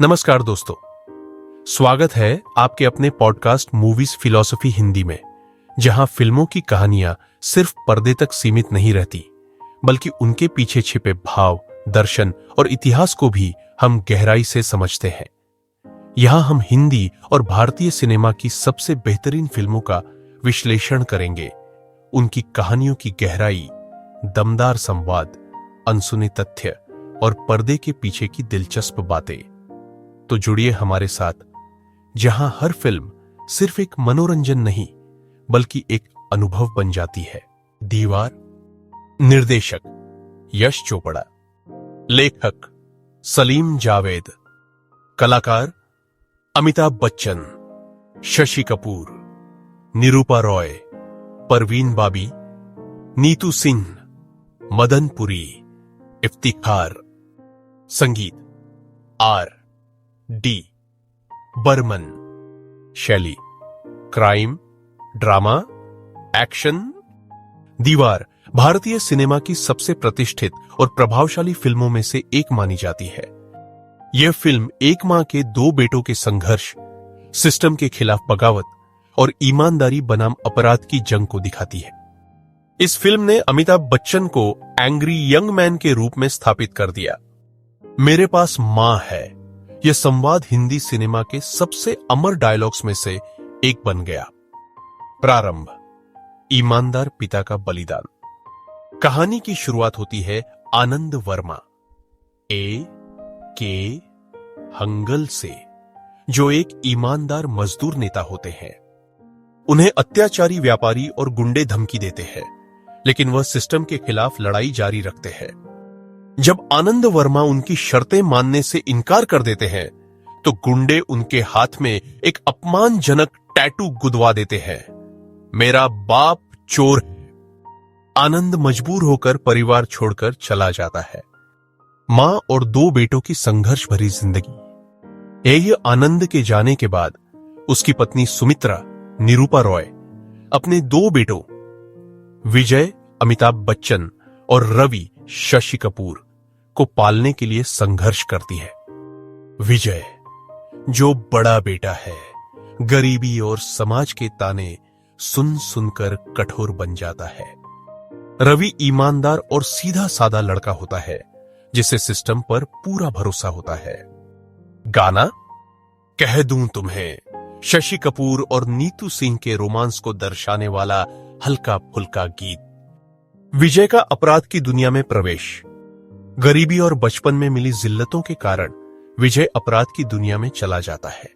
नमस्कार दोस्तों, स्वागत है आपके अपने पॉडकास्ट मूवीज फिलॉसफी हिंदी में, जहां फिल्मों की कहानियां सिर्फ पर्दे तक सीमित नहीं रहती, बल्कि उनके पीछे छिपे भाव, दर्शन और इतिहास को भी हम गहराई से समझते हैं। यहां हम हिंदी और भारतीय सिनेमा की सबसे बेहतरीन फिल्मों का विश्लेषण करेंगे, उनकी कहानियों की गहराई, दमदार संवाद, अनसुने तथ्य और पर्दे के पीछे की दिलचस्प बातें। तो जुड़िए हमारे साथ, जहां हर फिल्म सिर्फ एक मनोरंजन नहीं, बल्कि एक अनुभव बन जाती है। दीवार। निर्देशक यश चोपड़ा, लेखक सलीम जावेद, कलाकार अमिताभ बच्चन, शशि कपूर, निरूपा रॉय, परवीन बाबी, नीतू सिंह, मदन पुरी, इफ्तिखार। संगीत आर डी बर्मन। शैली क्राइम, ड्रामा, एक्शन। दीवार भारतीय सिनेमा की सबसे प्रतिष्ठित और प्रभावशाली फिल्मों में से एक मानी जाती है। यह फिल्म एक मां के दो बेटों के संघर्ष, सिस्टम के खिलाफ बगावत और ईमानदारी बनाम अपराध की जंग को दिखाती है। इस फिल्म ने अमिताभ बच्चन को एंग्री यंग मैन के रूप में स्थापित कर दिया। मेरे पास मां है, यह संवाद हिंदी सिनेमा के सबसे अमर डायलॉग्स में से एक बन गया। प्रारंभ। ईमानदार पिता का बलिदान। कहानी की शुरुआत होती है आनंद वर्मा के हंगल से, जो एक ईमानदार मजदूर नेता होते हैं। उन्हें अत्याचारी व्यापारी और गुंडे धमकी देते हैं, लेकिन वह सिस्टम के खिलाफ लड़ाई जारी रखते हैं। जब आनंद वर्मा उनकी शर्तें मानने से इनकार कर देते हैं, तो गुंडे उनके हाथ में एक अपमानजनक टैटू गुदवा देते हैं, मेरा बाप चोर है। आनंद मजबूर होकर परिवार छोड़कर चला जाता है। मां और दो बेटों की संघर्ष भरी जिंदगी। यही आनंद के जाने के बाद उसकी पत्नी सुमित्रा, निरूपा रॉय, अपने दो बेटों विजय, अमिताभ बच्चन और रवि, शशि कपूर को पालने के लिए संघर्ष करती है। विजय, जो बड़ा बेटा है, गरीबी और समाज के ताने सुन सुनकर कठोर बन जाता है। रवि ईमानदार और सीधा साधा लड़का होता है, जिसे सिस्टम पर पूरा भरोसा होता है। गाना कह दूं तुम्हें, शशि कपूर और नीतू सिंह के रोमांस को दर्शाने वाला हल्का फुल्का गीत। विजय का अपराध की दुनिया में प्रवेश। गरीबी और बचपन में मिली जिल्लतों के कारण विजय अपराध की दुनिया में चला जाता है।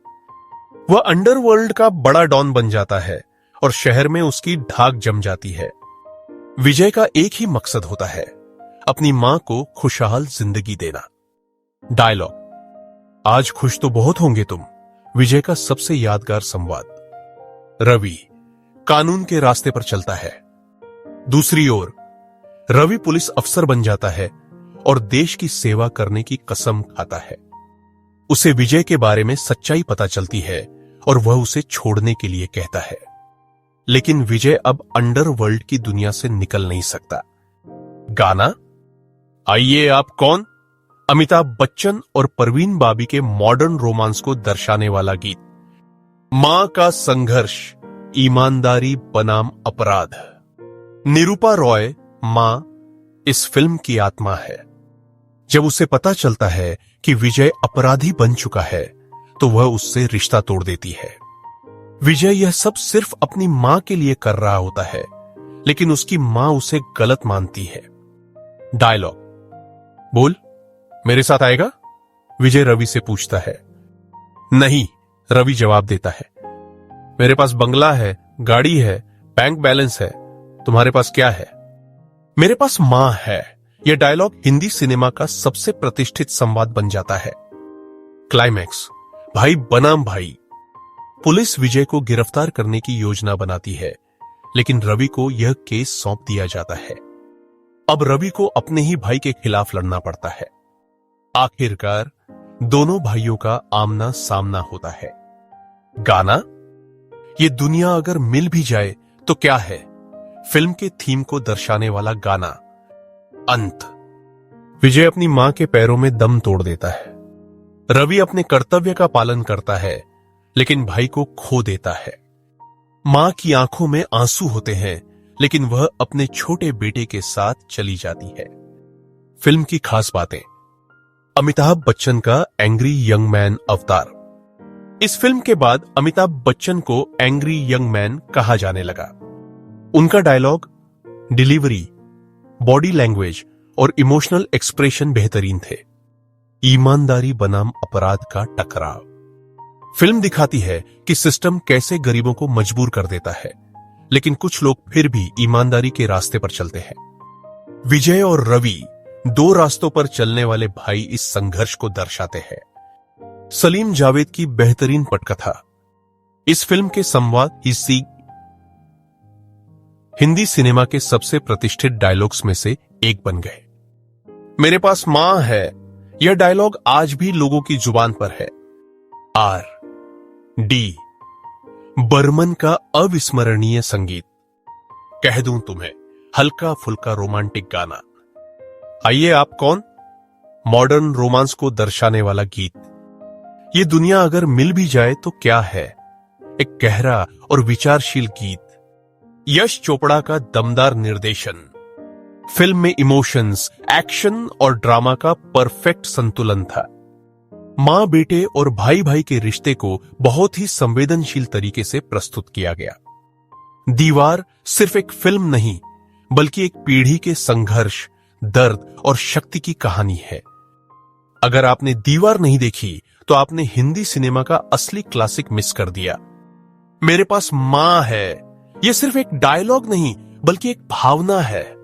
वह अंडरवर्ल्ड का बड़ा डॉन बन जाता है और शहर में उसकी ढाक जम जाती है। विजय का एक ही मकसद होता है, अपनी मां को खुशहाल जिंदगी देना। डायलॉग। आज खुश तो बहुत होंगे तुम, विजय का सबसे यादगार संवाद। रवि कानून के रास्ते पर चलता है। दूसरी ओर रवि पुलिस अफसर बन जाता है और देश की सेवा करने की कसम खाता है। उसे विजय के बारे में सच्चाई पता चलती है और वह उसे छोड़ने के लिए कहता है, लेकिन विजय अब अंडरवर्ल्ड की दुनिया से निकल नहीं सकता। गाना आइए आप कौन, अमिताभ बच्चन और परवीन बाबी के मॉडर्न रोमांस को दर्शाने वाला गीत। मां का संघर्ष, ईमानदारी बनाम अपराध। निरूपा रॉय, मां, इस फिल्म की आत्मा है। जब उसे पता चलता है कि विजय अपराधी बन चुका है, तो वह उससे रिश्ता तोड़ देती है। विजय यह सब सिर्फ अपनी मां के लिए कर रहा होता है, लेकिन उसकी मां उसे गलत मानती है। डायलॉग। बोल, मेरे साथ आएगा? विजय रवि से पूछता है। नहीं, रवि जवाब देता है। मेरे पास बंगला है, गाड़ी है, बैंक बैलेंस है, तुम्हारे पास क्या है? मेरे पास मां है। यह डायलॉग हिंदी सिनेमा का सबसे प्रतिष्ठित संवाद बन जाता है। क्लाइमैक्स। भाई बनाम भाई। पुलिस विजय को गिरफ्तार करने की योजना बनाती है, लेकिन रवि को यह केस सौंप दिया जाता है। अब रवि को अपने ही भाई के खिलाफ लड़ना पड़ता है। आखिरकार दोनों भाइयों का आमना सामना होता है। गाना। ये दुनिया अगर मिल भी जाए तो क्या है, फिल्म के थीम को दर्शाने वाला गाना। अंत। विजय अपनी मां के पैरों में दम तोड़ देता है। रवि अपने कर्तव्य का पालन करता है, लेकिन भाई को खो देता है। मां की आंखों में आंसू होते हैं, लेकिन वह अपने छोटे बेटे के साथ चली जाती है। फिल्म की खास बातें। अमिताभ बच्चन का एंग्री यंग मैन अवतार। इस फिल्म के बाद अमिताभ बच्चन को एंग्री यंग मैन कहा जाने लगा। उनका डायलॉग, डिलीवरी, बॉडी लैंग्वेज और इमोशनल एक्सप्रेशन बेहतरीन थे। ईमानदारी बनाम अपराध का टकराव। फिल्म दिखाती है कि सिस्टम कैसे गरीबों को मजबूर कर देता है, लेकिन कुछ लोग फिर भी ईमानदारी के रास्ते पर चलते हैं। विजय और रवि, दो रास्तों पर चलने वाले भाई, इस संघर्ष को दर्शाते हैं। सलीम जावेद की बेहतरीन पटकथा। इस फिल्म के संवाद हिंदी सिनेमा के सबसे प्रतिष्ठित डायलॉग्स में से एक बन गए। मेरे पास मां है, यह डायलॉग आज भी लोगों की जुबान पर है। डी, बर्मन का अविस्मरणीय संगीत। कह दूं तुम्हें, हल्का फुल्का रोमांटिक गाना। आइए आप कौन, मॉडर्न रोमांस को दर्शाने वाला गीत। ये दुनिया अगर मिल भी जाए तो क्या है, एक गहरा और विचारशील गीत। यश चोपड़ा का दमदार निर्देशन। फिल्म में इमोशंस, एक्शन और ड्रामा का परफेक्ट संतुलन था। मां बेटे और भाई भाई के रिश्ते को बहुत ही संवेदनशील तरीके से प्रस्तुत किया गया। दीवार सिर्फ एक फिल्म नहीं, बल्कि एक पीढ़ी के संघर्ष, दर्द और शक्ति की कहानी है। अगर आपने दीवार नहीं देखी तो आपने हिंदी सिनेमा का असली क्लासिक मिस कर दिया। मेरे पास मां है, यह सिर्फ एक डायलॉग नहीं, बल्कि एक भावना है।